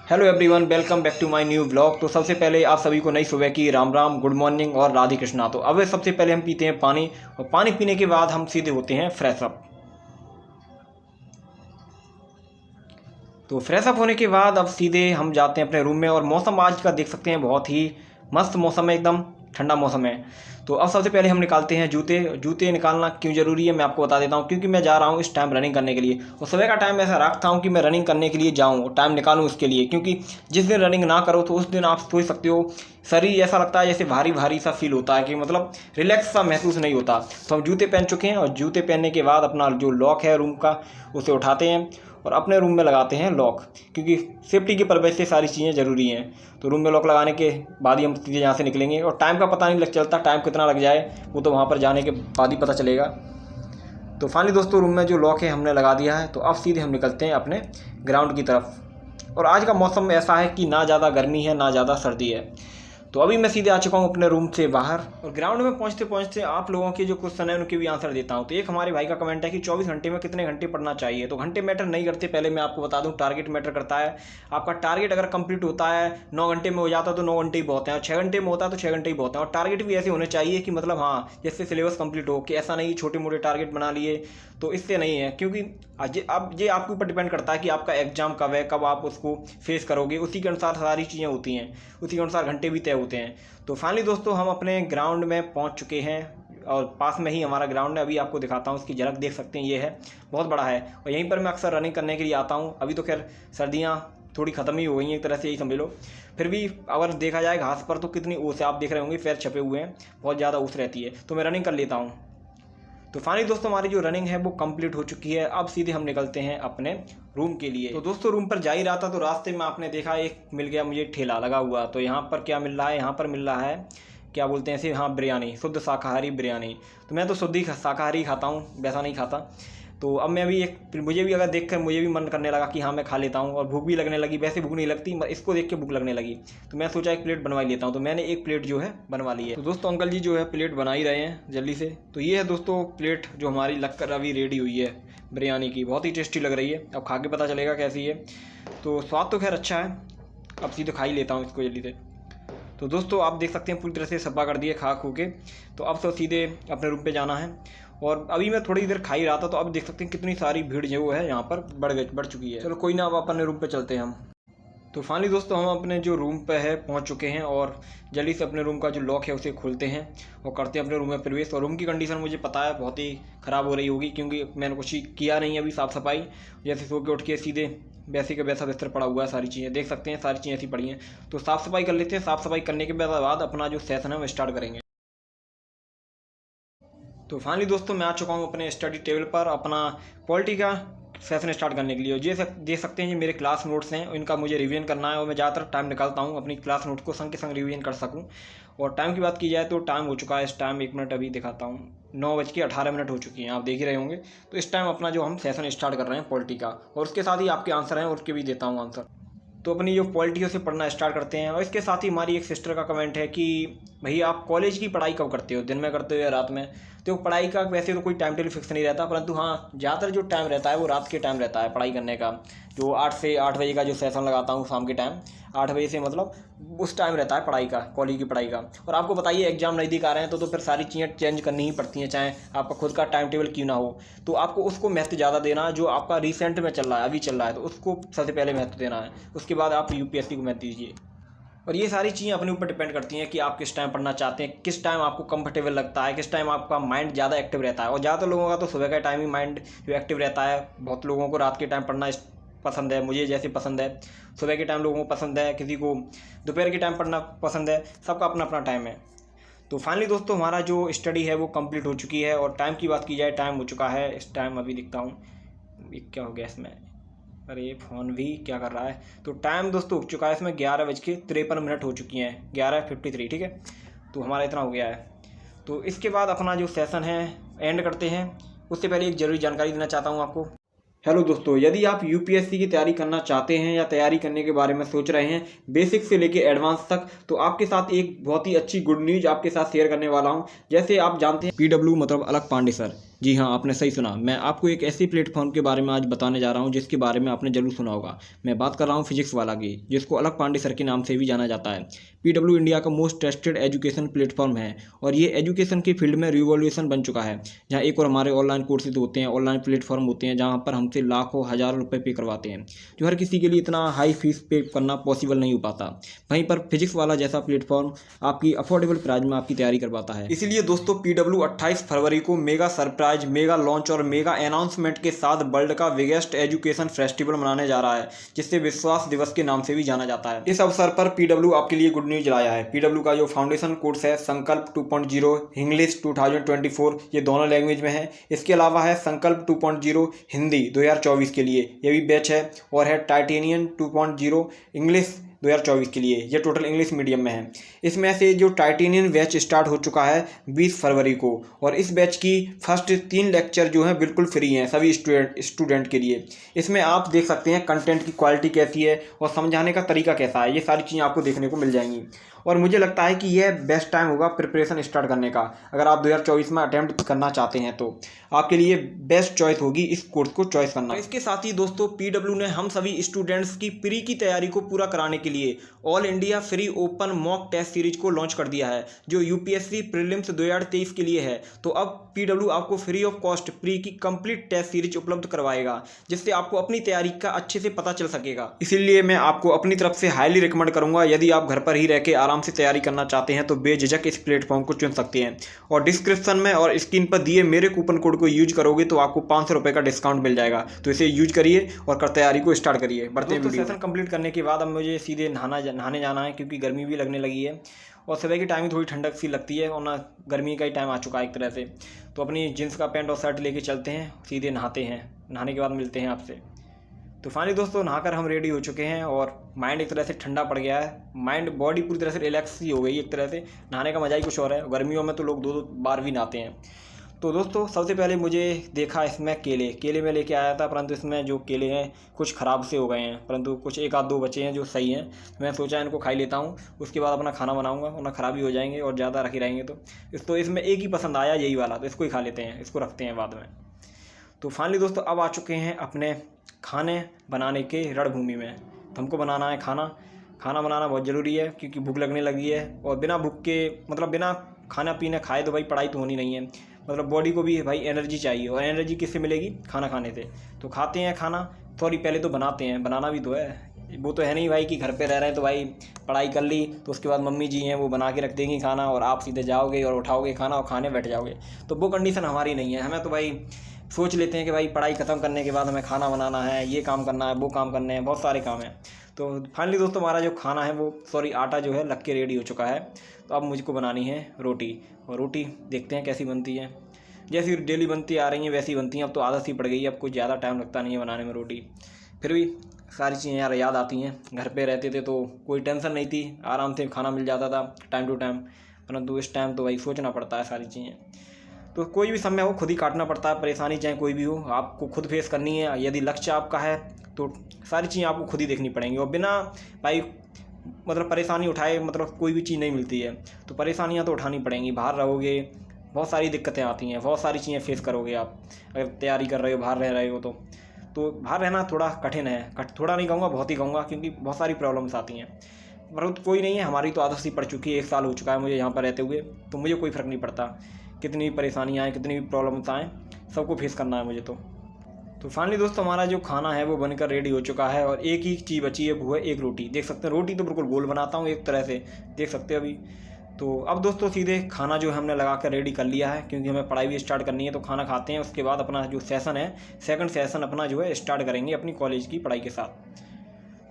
Hello everyone, welcome back to my new blog. तो सबसे पहले आप सभी को नई सुबह की राम राम, गुड मॉर्निंग और राधे कृष्णा। तो अब सबसे पहले हम पीते हैं पानी, और पानी पीने के बाद हम सीधे होते हैं फ्रेश अप। तो फ्रेश अप होने के बाद अब सीधे हम जाते हैं अपने रूम में। और मौसम आज का देख सकते हैं, बहुत ही मस्त मौसम है, एकदम ठंडा मौसम है। तो अब सबसे पहले हम निकालते हैं जूते। जूते निकालना क्यों ज़रूरी है मैं आपको बता देता हूँ, क्योंकि मैं जा रहा हूँ इस टाइम रनिंग करने के लिए। और सुबह का टाइम ऐसा रखता हूँ कि मैं रनिंग करने के लिए जाऊँ और टाइम निकालूँ इसके लिए, क्योंकि जिस दिन रनिंग ना करो तो उस दिन आप सोच सकते हो शरीर ऐसा लगता है जैसे भारी भारी सा फील होता है, कि मतलब रिलैक्स सा महसूस नहीं होता। तो हम जूते पहन चुके हैं, और जूते पहनने के बाद अपना जो लॉक है रूम का उसे उठाते हैं और अपने रूम में लगाते हैं लॉक, क्योंकि सेफ्टी की पर्पज़ से सारी चीज़ें ज़रूरी हैं। तो रूम में लॉक लगाने के बाद ही हम सीधे यहाँ से निकलेंगे। और टाइम का पता नहीं लग चलता, टाइम कितना लग जाए वो तो वहाँ पर जाने के बाद ही पता चलेगा। तो फाइनली दोस्तों, रूम में जो लॉक है हमने लगा दिया है। तो अब सीधे हम निकलते हैं अपने ग्राउंड की तरफ। और आज का मौसम ऐसा है कि ना ज़्यादा गर्मी है ना ज़्यादा सर्दी है। तो अभी मैं सीधे आ चुका हूँ अपने रूम से बाहर, और ग्राउंड में पहुँचते पहुँचते आप लोगों के जो क्वेश्चन है उनके भी आंसर देता हूँ। तो एक हमारे भाई का कमेंट है कि 24 घंटे में कितने घंटे पढ़ना चाहिए। तो घंटे मैटर नहीं करते, पहले मैं आपको बता दूँ, टारगेट मैटर करता है। आपका टारगेट अगर कंप्लीट होता है 9 घंटे में हो जाता है तो 9 घंटे ही बहुत हैं, और 6 घंटे में होता है तो 6 घंटे ही बहुत हैं। और टारगेट भी ऐसे होने चाहिए कि मतलब हाँ, जैसे सिलेबस कंप्लीट हो, कि ऐसा नहीं छोटे मोटे टारगेट बना लिए, तो इससे नहीं है। क्योंकि अब ये आपके ऊपर डिपेंड करता है कि आपका एग्जाम कब है, कब आप उसको फेस करोगे, उसी के अनुसार सारी चीज़ें होती हैं, उसी के अनुसार घंटे भी तय होते हैं। तो फाइनली दोस्तों, हम अपने ग्राउंड में पहुंच चुके हैं, और पास में ही हमारा ग्राउंड है। अभी आपको दिखाता हूं, इसकी झलक देख सकते हैं, ये है, बहुत बड़ा है। और यहीं पर मैं अक्सर रनिंग करने के लिए आता हूं। अभी तो खैर सर्दियां थोड़ी ख़त्म ही हो गई हैं, एक तरह से यही समझ लो। फिर भी अगर देखा जाए घास पर तो कितनी ऊस है, आप देख रहे होंगे पैर छपे हुए हैं, बहुत ज़्यादा ऊस रहती है। तो मैं रनिंग कर लेता हूँ। तो फाइनली दोस्तों, हमारी जो रनिंग है वो कंप्लीट हो चुकी है। अब सीधे हम निकलते हैं अपने रूम के लिए। तो दोस्तों, रूम पर जा ही रहा था तो रास्ते में आपने देखा एक मिल गया मुझे ठेला लगा हुआ। तो यहाँ पर क्या मिल रहा है, यहाँ पर मिल रहा है, क्या बोलते हैं इसे, हाँ, बिरयानी, शुद्ध शाकाहारी बिरयानी। तो मैं तो शुद्ध ही शाकाहारी खाता हूँ, वैसा नहीं खाता। तो अब मैं भी मुझे भी अगर देखकर मुझे भी मन करने लगा कि हाँ मैं खा लेता हूँ, और भूख भी लगने लगी। वैसे भूख नहीं लगती, इसको देख के भूख लगने लगी। तो मैं सोचा एक प्लेट बनवा ही लेता हूँ। तो मैंने एक प्लेट जो है बनवा ली है। तो दोस्तों, अंकल जी जो है प्लेट बना ही रहे हैं जल्दी से। तो ये है दोस्तों प्लेट जो हमारी लगकर अभी रेडी हुई है बिरयानी की। बहुत ही टेस्टी लग रही है, अब खा के पता चलेगा कैसी है। तो स्वाद तो खैर अच्छा है। अब सीधे खा ही लेता हूँ इसको जल्दी से। तो दोस्तों, आप देख सकते हैं पूरी तरह से सब्बा कर दिए खा खू के। तो अब तो सीधे अपने रूम पे जाना है। और अभी मैं थोड़ी देर खा ही रहा था, तो अब देख सकते हैं कितनी सारी भीड़ जो है यहाँ पर बढ़ चुकी है। चलो कोई ना, अब अपने रूम पे चलते हैं हम। तो फाइनली दोस्तों, हम अपने जो रूम पे है पहुँच चुके हैं, और जल्दी से अपने रूम का जो लॉक है उसे खोलते हैं और करते हैं अपने रूम में प्रवेश। और रूम की कंडीशन मुझे पता है बहुत ही ख़राब हो रही होगी, क्योंकि मैंने कुछ ही किया नहीं अभी साफ़ सफाई। जैसे सो के उठ के सीधे वैसे का वैसा बिस्तर पड़ा हुआ है, सारी चीज़ें देख सकते हैं, सारी चीज़ें ऐसी पड़ी हैं। तो साफ़ सफाई कर लेते हैं। साफ़ सफाई करने के बाद अपना जो सेशन है वो स्टार्ट करेंगे। तो फाइनली दोस्तों, मैं आ चुका हूँ अपने स्टडी टेबल पर अपना पॉलिटी का सेशन स्टार्ट करने के लिए। और ये देख सकते हैं, ये मेरे क्लास नोट्स हैं, इनका मुझे रिवीजन करना है। और मैं ज़्यादातर टाइम निकालता हूँ अपनी क्लास नोट को संग के संग रिवीजन कर सकूँ। और टाइम की बात की जाए तो टाइम हो चुका है, इस टाइम 1 मिनट अभी दिखाता हूँ, 9:18 हो चुकी हैं, आप देख ही रहे होंगे। तो इस टाइम अपना जो हम सेशन स्टार्ट कर रहे हैं पॉलिटी का, और उसके साथ ही आपके आंसर हैं, उसके भी देता हूँ आंसर। तो अपनी जो पॉलिटी से पढ़ना स्टार्ट करते हैं। और इसके साथ ही हमारी एक सिस्टर का कमेंट है कि भैया आप कॉलेज की पढ़ाई कब करते हो, दिन में करते हो या रात में। तो पढ़ाई का वैसे तो कोई टाइम टेबल फिक्स नहीं रहता, परंतु हाँ, ज़्यादातर जो टाइम रहता है वो रात के टाइम रहता है पढ़ाई करने का। जो 8 से 8 बजे का जो सेशन लगाता हूँ शाम के टाइम, 8 बजे से मतलब उस टाइम रहता है पढ़ाई का, कॉलेज की पढ़ाई का। और आपको बताइए एग्जाम नज़दीक आ रहे हैं तो फिर सारी चीज़ें चेंज करनी ही पड़ती हैं, चाहे आपका खुद का टाइम टेबल क्यों ना हो। तो आपको उसको महत्व ज़्यादा देना है जो आपका रिसेंट में चल रहा है, अभी चल रहा है, तो उसको सबसे पहले महत्व देना है। उसके बाद आप यूपीएससी को महत्व दीजिए। और ये सारी चीज़ें अपने ऊपर डिपेंड करती हैं कि आप किस टाइम पढ़ना चाहते हैं, किस टाइम आपको कंफर्टेबल लगता है, किस टाइम आपका माइंड ज़्यादा एक्टिव रहता है। और ज़्यादातर लोगों का तो सुबह का टाइम ही माइंड जो एक्टिव रहता है। बहुत लोगों को रात के टाइम पढ़ना पसंद है, मुझे जैसे पसंद है। सुबह के टाइम लोगों को पसंद है, किसी को दोपहर के टाइम पढ़ना पसंद है, सबका अपना अपना टाइम है। तो फाइनली दोस्तों, हमारा जो स्टडी है वो कंप्लीट हो चुकी है। और टाइम की बात की जाए, टाइम हो चुका है, इस टाइम अभी दिखता हूँ, ये क्या हो गया इसमें, अरे ये फ़ोन भी क्या कर रहा है। तो टाइम दोस्तों हो चुका है इसमें 11:53 हो चुकी हैं, 11:53, ठीक है। तो हमारा इतना हो गया है। तो इसके बाद अपना जो सेशन है एंड करते हैं। उससे पहले एक ज़रूरी जानकारी देना चाहता हूँ आपको। हेलो दोस्तों, यदि आप यूपीएससी की तैयारी करना चाहते हैं या तैयारी करने के बारे में सोच रहे हैं बेसिक से लेके एडवांस तक, तो आपके साथ एक बहुत ही अच्छी गुड न्यूज़ आपके साथ शेयर करने वाला हूं। जैसे आप जानते हैं पीडब्ल्यू मतलब अलख पांडे सर, जी हाँ, आपने सही सुना। मैं आपको एक ऐसे प्लेटफॉर्म के बारे में आज बताने जा रहा हूँ जिसके बारे में आपने जरूर सुना होगा। मैं बात कर रहा हूँ फिजिक्स वाला की, जिसको अलग पांडे सर के नाम से भी जाना जाता है। पीडब्ल्यू इंडिया का मोस्ट ट्रस्टेड एजुकेशन प्लेटफॉर्म है और ये एजुकेशन की फील्ड में रिवॉल्यूशन बन चुका है। जहाँ एक और हमारे ऑनलाइन कोर्सेज होते हैं, ऑनलाइन प्लेटफॉर्म होते हैं जहाँ पर हमसे लाखों हज़ारों रुपये पे करवाते हैं, जो हर किसी के लिए इतना हाई फीस पे करना पॉसिबल नहीं हो पाता। वहीं पर फिजिक्स वाला जैसा प्लेटफॉर्म आपकी अफोर्डेबल प्राइस में आपकी तैयारी करवाता है। इसीलिए दोस्तों पीडब्ल्यू 28 फरवरी को मेगा सरप्राइज, मेगा लॉन्च और मेगा अनाउंसमेंट के साथ वर्ल्ड का बिगेस्ट एजुकेशन फेस्टिवल मनाने जा रहा है, जिससे विश्वास दिवस के नाम से भी जाना जाता है। इस अवसर पर पीडब्ल्यू आपके लिए गुड न्यूज लाया है। पीडब्ल्यू का जो फाउंडेशन कोर्स है संकल्प 2.0 इंग्लिश 2024, ये दोनों लैंग्वेज में है। इसके अलावा है संकल्प 2.0 हिंदी 2024 के लिए, ये भी बैच है। और है टाइटेनियम 2.0 इंग्लिश 2024 के लिए, ये टोटल इंग्लिश मीडियम में है। इसमें से जो टाइटेनियम बैच स्टार्ट हो चुका है 20 फरवरी को, और इस बैच की फर्स्ट 3 लेक्चर जो हैं बिल्कुल फ्री हैं सभी स्टूडेंट के लिए। इसमें आप देख सकते हैं कंटेंट की क्वालिटी कैसी है और समझाने का तरीका कैसा है, ये सारी चीज़ें आपको देखने को मिल जाएंगी। और मुझे लगता है कि यह बेस्ट टाइम होगा प्रिपरेशन स्टार्ट करने का। अगर आप 2024 में अटैम्प्ट करना चाहते हैं तो आपके लिए बेस्ट चॉइस होगी इस कोर्स को चॉइस करना। इसके साथ ही दोस्तों पीडब्ल्यू ने हम सभी स्टूडेंट्स की प्री की तैयारी को पूरा कराने के लिए all India free open mock test series को लॉन्च कर दिया है, जो यूपीएससी प्रीलिम्स 2023 के लिए है। तो अब पीडब्ल्यू आपको फ्री ऑफ कॉस्ट प्री की कंप्लीट टेस्ट सीरीज उपलब्ध करवाएगा, जिससे आपको अपनी तैयारी का अच्छे से पता चल सकेगा। इसीलिए मैं आपको अपनी तरफ से हाईली रिकमेंड करूंगा, यदि आप घर पर ही रह के आराम से तैयारी करना चाहते हैं तो बेझिझक इस प्लेटफॉर्म को चुन सकते हैं। और डिस्क्रिप्शन में और स्क्रीन पर दिए मेरे कूपन कोड को यूज करोगे तो आपको 500 रुपये का डिस्काउंट मिल जाएगा। तो इसे यूज करिए और तैयारी को स्टार्ट करिए। बढ़ते हैं वीडियो। सेशन कंप्लीट करने के बाद अब मुझे सीधे नहाने जाना है, क्योंकि गर्मी भी लगने लगी है और सुबह की टाइम थोड़ी ठंडक सी लगती है और ना गर्मी का ही टाइम आ चुका है एक तरह से। तो अपनी जींस का पैंट और शर्ट लेके चलते हैं, सीधे नहाते हैं। नहाने के बाद मिलते हैं आपसे। तो फाइनली दोस्तों नहाकर हम रेडी हो चुके हैं और माइंड एक तरह से ठंडा पड़ गया है। माइंड बॉडी पूरी तरह से रिलैक्स ही हो गई एक तरह से। नहाने का मज़ा ही कुछ और है। गर्मियों में तो लोग 2-2 बार भी नहाते हैं। तो दोस्तों सबसे पहले मुझे देखा इसमें केले मैं लेके आया था, परंतु इसमें जो केले हैं कुछ ख़राब से हो गए हैं, परंतु कुछ 1-2 बचे हैं जो सही हैं। मैं सोचा इनको खा लेता हूँ, उसके बाद अपना खाना बनाऊँगा, वरना ख़राब ही हो जाएंगे और ज़्यादा रखे रहेंगे तो इसमें एक ही पसंद आया, यही वाला, तो इसको ही खा लेते हैं, इसको रखते हैं बाद में। तो फाइनली दोस्तों अब आ चुके हैं अपने खाने बनाने के रणभूमि में। तो हमको बनाना है खाना बनाना बहुत ज़रूरी है, क्योंकि भूख लगने लगी है। और बिना भूख के मतलब बिना खाना पीना खाए तो भाई पढ़ाई तो होनी नहीं है। मतलब बॉडी को भी भाई एनर्जी चाहिए, और एनर्जी किससे मिलेगी? खाना खाने से। तो खाते हैं खाना, सॉरी पहले तो बनाते हैं, बनाना भी तो है। वो तो है नहीं भाई कि घर पे रह रहे हैं तो भाई पढ़ाई कर ली तो उसके बाद मम्मी जी हैं वो बना के रख देंगी खाना और आप सीधे जाओगे और उठाओगे खाना और खाने बैठ जाओगे। तो वो कंडीशन हमारी नहीं है। हमें तो भाई सोच लेते हैं कि भाई पढ़ाई ख़त्म करने के बाद हमें खाना बनाना है, ये काम करना है, वो काम करने हैं, बहुत सारे काम हैं। तो फाइनली दोस्तों हमारा जो खाना है वो आटा जो है लग के रेडी हो चुका है। तो अब मुझको बनानी है रोटी, और रोटी देखते हैं कैसी बनती है। जैसी डेली बनती आ रही हैं वैसी बनती हैं। अब तो आदत सी पड़ गई है, अब कुछ ज़्यादा टाइम लगता नहीं है बनाने में रोटी। फिर भी सारी चीज़ें यार याद आती हैं। घर पे रहते थे तो कोई टेंशन नहीं थी, आराम से खाना मिल जाता था टाइम टू टाइम, परंतु इस टाइम तो भाई सोचना पड़ता है सारी चीज़ें। तो कोई भी समय हो खुद ही काटना पड़ता है, परेशानी चाहे कोई भी हो आपको खुद फेस करनी है। यदि लक्ष्य आपका है तो सारी चीज़ें आपको खुद ही देखनी पड़ेंगी, और बिना भाई मतलब परेशानी उठाए मतलब कोई भी चीज़ नहीं मिलती है। तो परेशानियाँ तो उठानी पड़ेंगी। बाहर रहोगे बहुत सारी दिक्कतें आती हैं, बहुत सारी चीज़ें फेस करोगे आप अगर तैयारी कर रहे हो, बाहर रह रहे हो। तो बाहर रहना थोड़ा कठिन है, थोड़ा नहीं कहूँगा बहुत ही कहूँगा, क्योंकि बहुत सारी प्रॉब्लम्स आती हैं। परंतु कोई नहीं है, हमारी तो आदत सी पड़ चुकी है। 1 साल हो चुका है मुझे यहाँ पर रहते हुए, तो मुझे कोई फ़र्क नहीं पड़ता कितनी भी परेशानियाँ आएँ, कितनी भी प्रॉब्लम्स आएँ, सबको फेस करना है मुझे। तो फाइनली दोस्तों हमारा जो खाना है वो बनकर रेडी हो चुका है, और एक ही चीज़ बची है, वो है एक रोटी। देख सकते हैं रोटी तो बिल्कुल गोल बनाता हूँ एक तरह से, देख सकते हैं अभी। तो अब दोस्तों सीधे खाना जो हमने लगा कर रेडी कर लिया है, क्योंकि हमें पढ़ाई भी स्टार्ट करनी है। तो खाना खाते हैं, उसके बाद अपना जो सेशन है, सेकंड सेशन अपना जो है स्टार्ट करेंगे अपनी कॉलेज की पढ़ाई के साथ।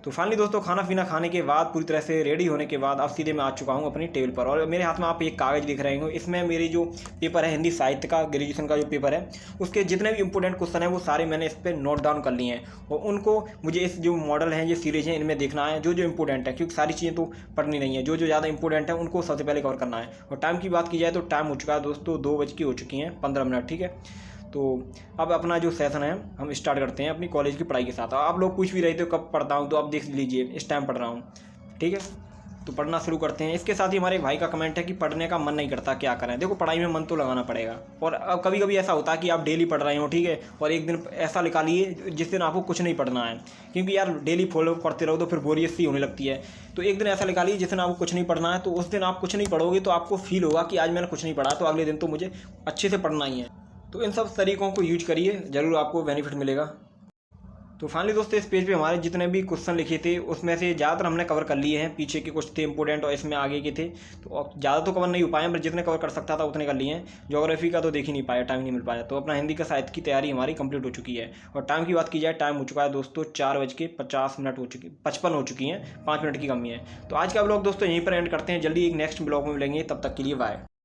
तो फाइनली दोस्तों खाना पीना खाने के बाद पूरी तरह से रेडी होने के बाद अब सीधे मैं आ चुका हूँ अपनी टेबल पर, और मेरे हाथ में आप एक कागज़ दिख रहे हो। इसमें मेरी जो पेपर है हिंदी साहित्य का ग्रेजुएशन का जो पेपर है, उसके जितने भी इंपॉर्टेंट क्वेश्चन है वो सारे मैंने इस पर नोट डाउन कर लिए हैं, और उनको मुझे इस जो मॉडल हैं, ये सीरीज़ हैं, इनमें देखना है जो इंपॉर्टेंट है, क्योंकि सारी चीज़ें तो पढ़नी नहीं है। जो ज़्यादा इंपॉर्टेंट है उनको सबसे पहले कवर करना है। और टाइम की बात की जाए तो टाइम हो चुका है दोस्तों 2 बज के हो चुकी हैं 15 मिनट, ठीक है। तो अब अपना जो सेशन है हम स्टार्ट करते हैं अपनी कॉलेज की पढ़ाई के साथ। आप लोग पूछ भी रहे थे कब पढ़ता हूँ, तो अब देख लीजिए इस टाइम पढ़ रहा हूँ, ठीक है। तो पढ़ना शुरू करते हैं। इसके साथ ही हमारे भाई का कमेंट है कि पढ़ने का मन नहीं करता, क्या करें। देखो पढ़ाई में मन तो लगाना पड़ेगा, और अब कभी कभी ऐसा होता है कि आप डेली पढ़ रहे हो, ठीक है, और एक दिन ऐसा निकालिए जिस दिन आपको कुछ नहीं पढ़ना है, क्योंकि यार डेली फॉलो करते रहो तो फिर बोरियत सी होने लगती है। तो एक दिन ऐसा निकालिए जिस दिन आपको कुछ नहीं पढ़ना है, तो उस दिन आप कुछ नहीं पढ़ोगे तो आपको फील होगा कि आज मैंने कुछ नहीं पढ़ा, तो अगले दिन तो मुझे अच्छे से पढ़ना ही है। तो इन सब तरीकों को यूज करिए, ज़रूर आपको बेनिफिट मिलेगा। तो फाइनली दोस्तों, इस पेज पे हमारे जितने भी क्वेश्चन लिखे थे उसमें से ज़्यादातर हमने कवर कर लिए हैं। पीछे के कुछ थे इंपॉर्टेंट और इसमें आगे के थे, तो ज़्यादा तो कवर नहीं हो पाए, पर जितने कवर कर सकता था उतने कर लिए हैं। ज्योग्राफी का तो देख ही नहीं पाया, टाइम नहीं मिल पाया। तो अपना हिंदी का साहित्य की तैयारी हमारी कंप्लीट हो चुकी है। और टाइम की बात की जाए, टाइम हो चुका है दोस्तों 4:50 हो चुकी 55 हो चुकी हैं, 5 मिनट की कमी है। तो आज का ब्लॉग दोस्तों यहीं पर एंड करते हैं। जल्दी एक नेक्स्ट ब्लॉग में मिलेंगे, तब तक के लिए बाय।